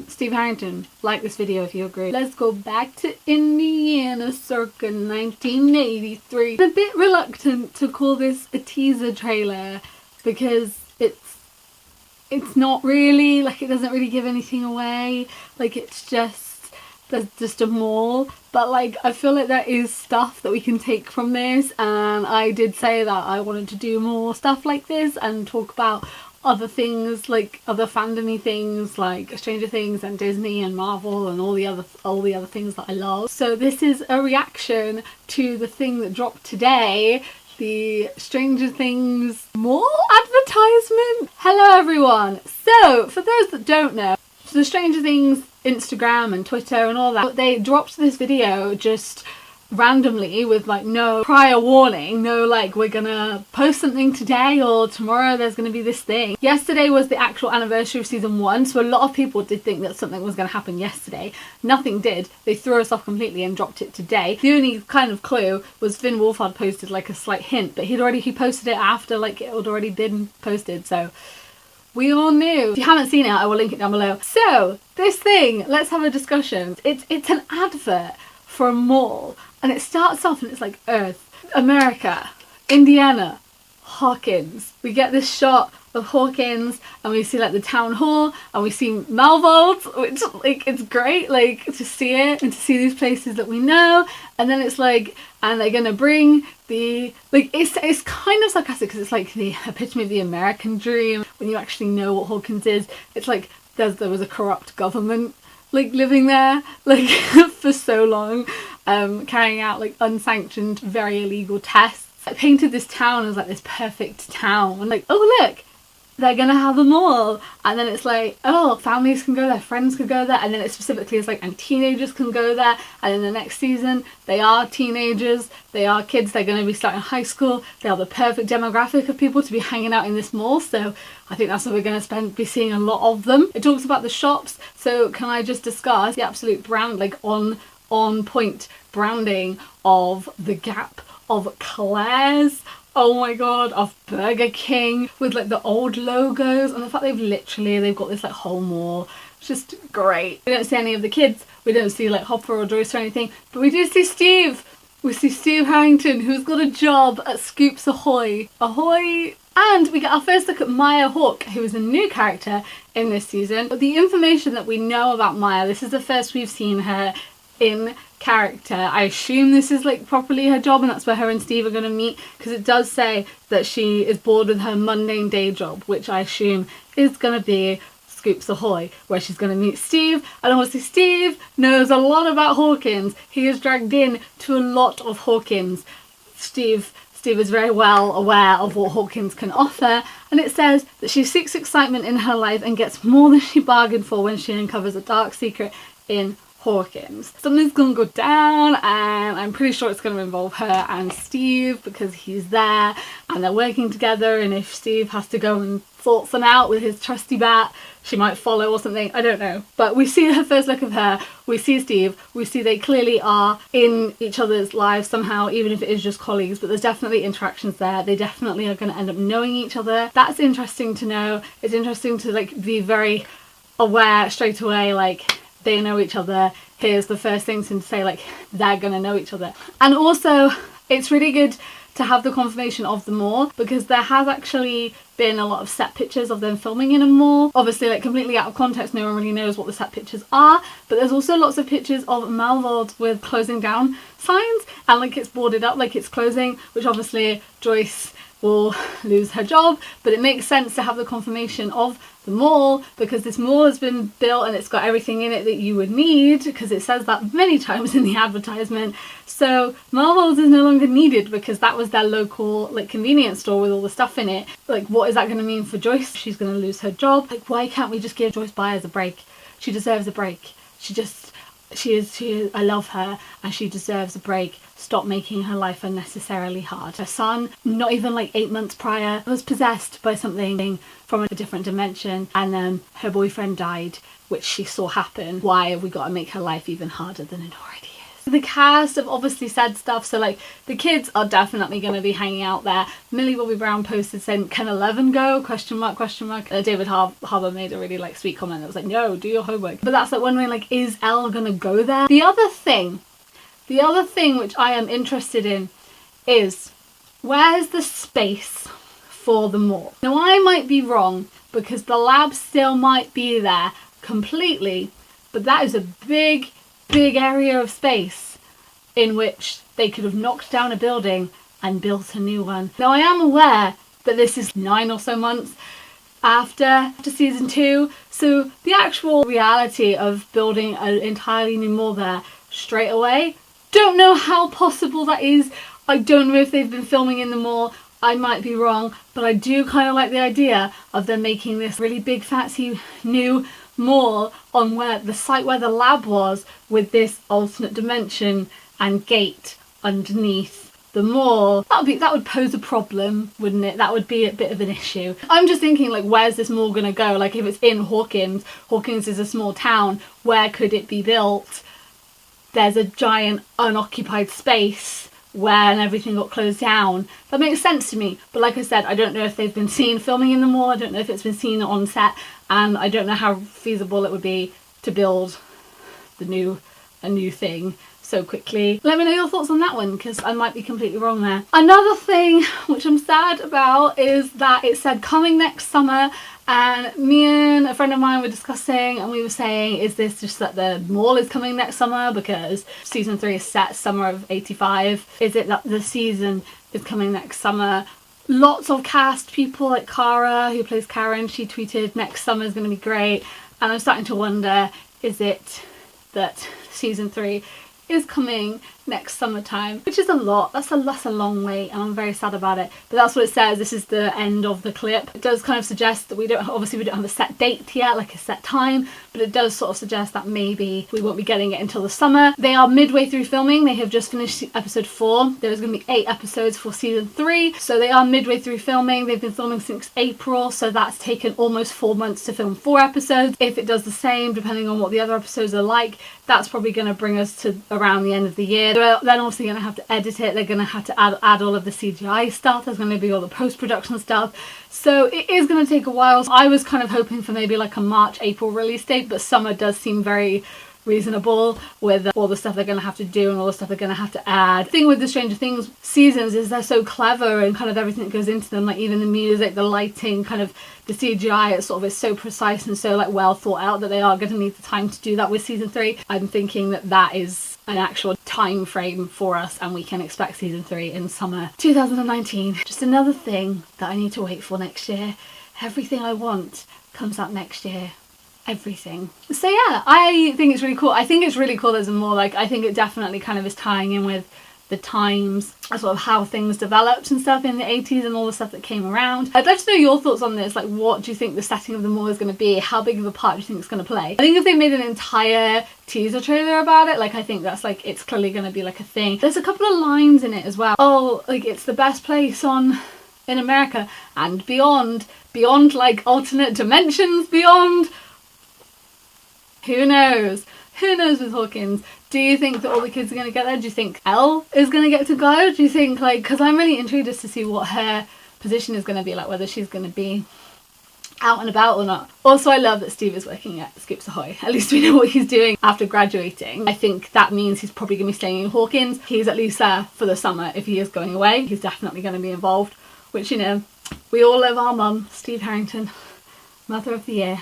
Steve Harrington, like this video if you agree. Let's go back to Indiana circa 1983. I'm a bit reluctant to call this a teaser trailer because it's not really, like, it doesn't really give anything away. Like, it's just, there's just a mall. But like, I feel like there is stuff that we can take from this, and I did say that I wanted to do more stuff like this and talk about other things, like other fandom-y things like Stranger Things and Disney and Marvel and all the other things that I love. So this is a reaction to the thing that dropped today, the Stranger Things mall advertisement. Hello everyone. So for those that don't know, the Stranger Things Instagram and Twitter and all that, they dropped this video just randomly with like no prior warning, no like we're gonna post something today or tomorrow there's gonna be this thing. Yesterday was the actual anniversary of season 1, so a lot of people did think that something was gonna happen yesterday. Nothing did. They threw us off completely and dropped it today. The only kind of clue was Finn Wolfhard posted like a slight hint, but he posted it after like it had already been posted, so we all knew. If you haven't seen it, I will link it down below. So this thing, let's have a discussion. It's an advert for a mall, and it starts off and it's like Earth, America, Indiana, Hawkins. We get this shot of Hawkins and we see like the town hall and we see Malvold, which like it's great like to see it and to see these places that we know. And then it's like, and they're gonna bring the, like it's kind of sarcastic because it's like the epitome of the American dream when you actually know what Hawkins is. It's like there was a corrupt government like living there like for so long, carrying out like unsanctioned, very illegal tests. I painted this town as like this perfect town, like, oh look, they're gonna have a mall, and then it's like, oh, families can go there, friends can go there, and then it specifically is like, and teenagers can go there, and in the next season they are teenagers, they are kids, they're going to be starting high school, they are the perfect demographic of people to be hanging out in this mall, so I think that's what we're going to be seeing a lot of them. It talks about the shops, so can I just discuss the absolute brand, like on point branding of the Gap, of Claire's, oh my god, of Burger King, with like the old logos, and the fact they've got this like whole mall. It's just great. We don't see any of the kids, we don't see like Hopper or Joyce or anything, but we do see Steve. We see Steve Harrington, who's got a job at Scoops Ahoy. Ahoy! And we get our first look at Maya Hawke, who is a new character in this season. But the information that we know about Maya, this is the first we've seen her in character. I assume this is like properly her job and that's where her and Steve are going to meet, because it does say that she is bored with her mundane day job, which I assume is going to be Scoops Ahoy, where she's going to meet Steve. And obviously Steve knows a lot about Hawkins. He is dragged in to a lot of Hawkins. Steve is very well aware of what Hawkins can offer, and it says that she seeks excitement in her life and gets more than she bargained for when she uncovers a dark secret in Hawkins. Something's gonna go down, and I'm pretty sure it's gonna involve her and Steve because he's there and they're working together, and if Steve has to go and sort them out with his trusty bat, she might follow or something, I don't know. But we see her first look of her, we see Steve, we see they clearly are in each other's lives somehow, even if it is just colleagues, but there's definitely interactions there. They definitely are going to end up knowing each other. That's interesting to know. It's interesting to like be very aware straight away, like they know each other. Here's the first thing to say, like they're gonna know each other. And also it's really good to have the confirmation of the mall, because there has actually been a lot of set pictures of them filming in a mall. Obviously like completely out of context, no one really knows what the set pictures are, but there's also lots of pictures of Malvold with closing down signs, and like it's boarded up, like it's closing, which obviously Joyce will lose her job, but it makes sense to have the confirmation of the mall because this mall has been built and it's got everything in it that you would need, because it says that many times in the advertisement. So Marvel's is no longer needed because that was their local like convenience store with all the stuff in it. Like what is that going to mean for Joyce? She's going to lose her job. Like why can't we just give Joyce Byers a break? She deserves a break. She is, I love her and she deserves a break. Stop making her life unnecessarily hard. Her son, not even like 8 months prior, was possessed by something from a different dimension, and her boyfriend died, which she saw happen. Why have we got to make her life even harder than it already is? The cast have obviously said stuff, so like the kids are definitely going to be hanging out there. Millie Bobby Brown posted saying, "Can 11 go? Question mark, question mark." David Harbour made a really like sweet comment that was like, "No, do your homework." But that's like wondering, like, is Elle going to go there? The other thing which I am interested in is, where's the space for the mall? Now I might be wrong because the lab still might be there completely, but that is a big area of space in which they could have knocked down a building and built a new one. Now I am aware that this is 9 or so months after season 2, so the actual reality of building an entirely new mall there straight away, don't know how possible that is. I don't know if they've been filming in the mall. I might be wrong, but I do kind of like the idea of them making this really big fancy new mall on the site where the lab was, with this alternate dimension and gate underneath the mall. That would pose a problem, wouldn't it? That would be a bit of an issue. I'm just thinking, like, where's this mall gonna go? Like, if it's in Hawkins is a small town, where could it be built? There's a giant unoccupied space when everything got closed down. That makes sense to me, but like I said, I don't know if they've been seen filming in the mall, I don't know if it's been seen on set, and I don't know how feasible it would be to build a new thing so quickly. Let me know your thoughts on that one, because I might be completely wrong there. Another thing which I'm sad about is that it said coming next summer, and me and a friend of mine were discussing, and we were saying, is this just that the mall is coming next summer because season 3 is set summer of 85? Is it that the season is coming next summer? Lots of cast people, like Cara, who plays Karen, she tweeted next summer is going to be great, and I'm starting to wonder, is it that season 3 is coming next summertime, which is a lot. That's a long wait, and I'm very sad about it, but that's what it says. This is the end of the clip. It does kind of suggest that we don't have a set date yet, like a set time, but it does sort of suggest that maybe we won't be getting it until the summer. They are midway through filming. They have just finished episode 4. There's going to be 8 episodes for season 3, so they are midway through filming. They've been filming since April, so that's taken almost 4 months to film 4 episodes. If it does the same, depending on what the other episodes are like, that's probably going to bring us to around the end of the year. They're then obviously going to have to edit it. They're going to have to add all of the CGI stuff. There's going to be all the post-production stuff. So it is going to take a while. So I was kind of hoping for maybe like a March, April release date, but summer does seem very reasonable with all the stuff they're going to have to do and all the stuff they're going to have to add. The thing with the Stranger Things seasons is they're so clever, and kind of everything that goes into them, like even the music, the lighting, kind of the CGI, it's sort of is so precise and so like well thought out that they are going to need the time to do that with season 3. I'm thinking that that is an actual time frame for us, and we can expect season 3 in summer 2019. Just another thing that I need to wait for next year. Everything I want comes out next year. Everything. So yeah, I think it's really cool. I think it's really cool there's more, like, I think it definitely kind of is tying in with the times, sort of how things developed and stuff in the 80s and all the stuff that came around. I'd like to know your thoughts on this. Like, what do you think the setting of the mall is going to be? How big of a part do you think it's going to play? I think if they made an entire teaser trailer about it, like, I think that's like, it's clearly going to be like a thing. There's a couple of lines in it as well. Oh, like, it's the best place in America and beyond like alternate dimensions, beyond. Who knows? Who knows with Hawkins? Do you think that all the kids are going to get there? Do you think Elle is going to get to go? Do you think, like, because I'm really intrigued as to see what her position is going to be, like whether she's going to be out and about or not. Also, I love that Steve is working at Scoops Ahoy. At least we know what he's doing after graduating. I think that means he's probably going to be staying in Hawkins. He's at least there for the summer. If he is going away, he's definitely going to be involved, which, you know, we all love our mum, Steve Harrington, Mother of the Year.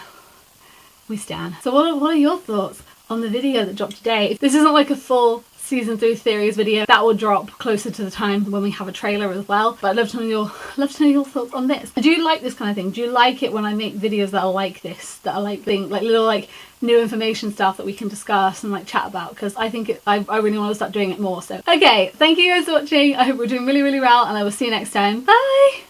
We stan. So what are your thoughts on the video that dropped today? This isn't like a full season 3 theories video. That will drop closer to the time when we have a trailer as well. But I'd love to know your thoughts on this. Do you like this kind of thing? Do you like it when I make videos that are like this? That are like little like new information stuff that we can discuss and like chat about? Because I think I really want to start doing it more. So okay, thank you guys for watching. I hope we're doing really, really well, and I will see you next time. Bye!